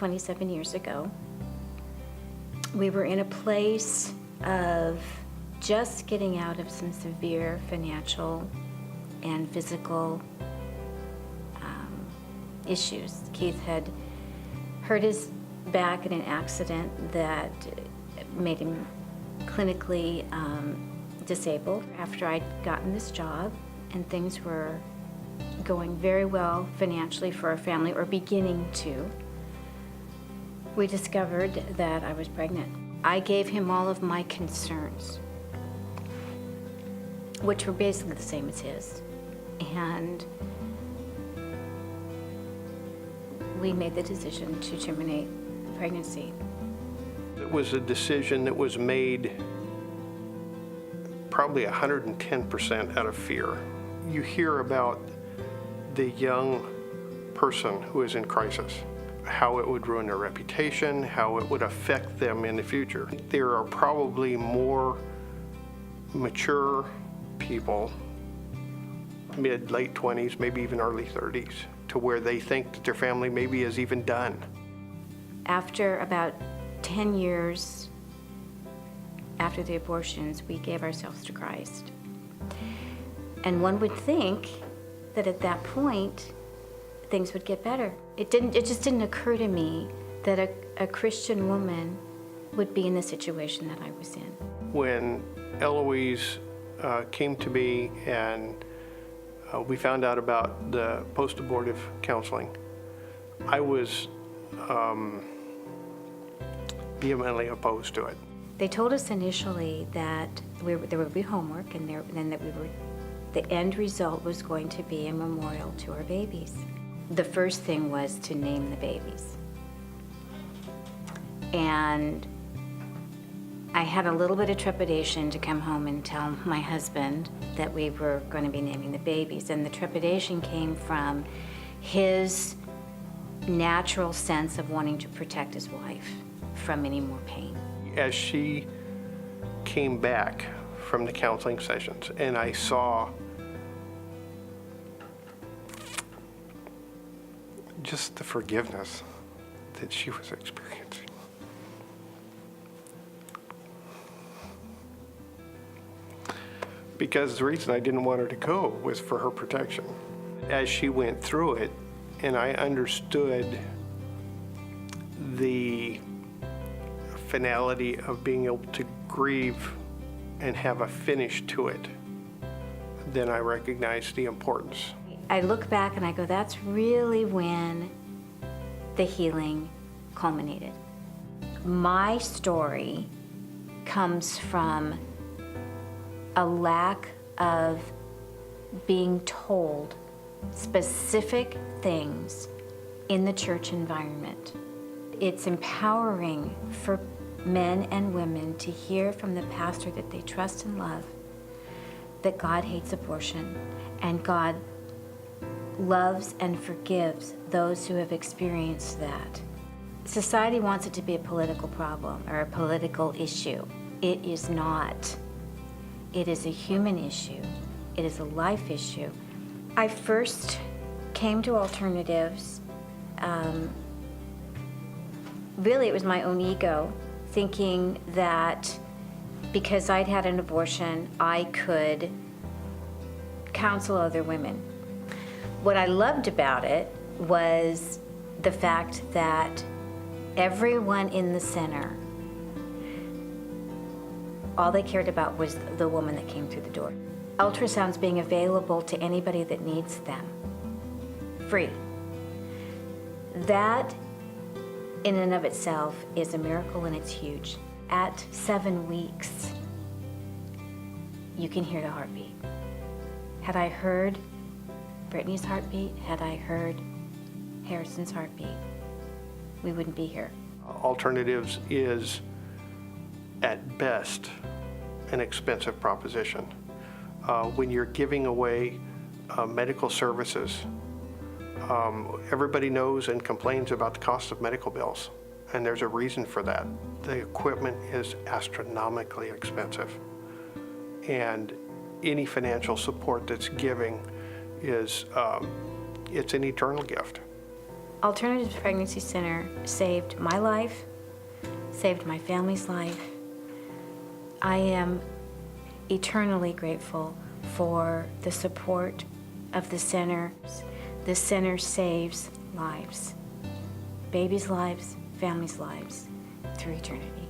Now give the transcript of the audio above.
27 years ago. We were in a place of just getting out of some severe financial and physical issues. Keith had hurt his back in an accident that made him clinically disabled. After I'd gotten this job and things were going very well financially for our family, or beginning to, we discovered that I was pregnant. I gave him all of my concerns, which were basically the same as his. And we made the decision to terminate the pregnancy. It was a decision that was made probably 110% out of fear. You hear about the young person who is in crisis, how it would ruin their reputation, how it would affect them in the future. There are probably more mature people, mid, late 20s, maybe even early 30s, to where they think that their family maybe is even done. After about 10 years after the abortions, we gave ourselves to Christ. And one would think that at that point, things would get better. It just didn't occur to me that a Christian woman would be in the situation that I was in. When Eloise came to me and we found out about the post-abortive counseling, I was vehemently opposed to it. They told us initially that there would be homework, and then that the end result was going to be a memorial to our babies. The first thing was to name the babies. And I had a little bit of trepidation to come home and tell my husband that we were going to be naming the babies. And the trepidation came from his natural sense of wanting to protect his wife from any more pain. As she came back from the counseling sessions and I saw just the forgiveness that she was experiencing, because the reason I didn't want her to go was for her protection. As she went through it and I understood the finality of being able to grieve and have a finish to it, then I recognized the importance. I look back and I go, that's really when the healing culminated. My story comes from a lack of being told specific things in the church environment. It's empowering for men and women to hear from the pastor that they trust and love that God hates abortion and God loves and forgives those who have experienced that. Society wants it to be a political problem or a political issue. It is not. It is a human issue. It is a life issue. I first came to alternatives, really it was my own ego, thinking that because I'd had an abortion, I could counsel other women. What I loved about it was the fact that everyone in the center, all they cared about was the woman that came through the door. Ultrasounds being available to anybody that needs them, free. That in and of itself is a miracle, and it's huge. At 7 weeks, you can hear the heartbeat. Had I heard Brittany's heartbeat, had I heard Harrison's heartbeat, we wouldn't be here. Alternatives is, at best, an expensive proposition. When you're giving away medical services, everybody knows and complains about the cost of medical bills, and there's a reason for that. The equipment is astronomically expensive, and any financial support that's giving is it's an eternal gift. Alternative Pregnancy Center saved my life, saved my family's life. I am eternally grateful for the support of the center. The center saves lives, babies' lives, families' lives, through eternity.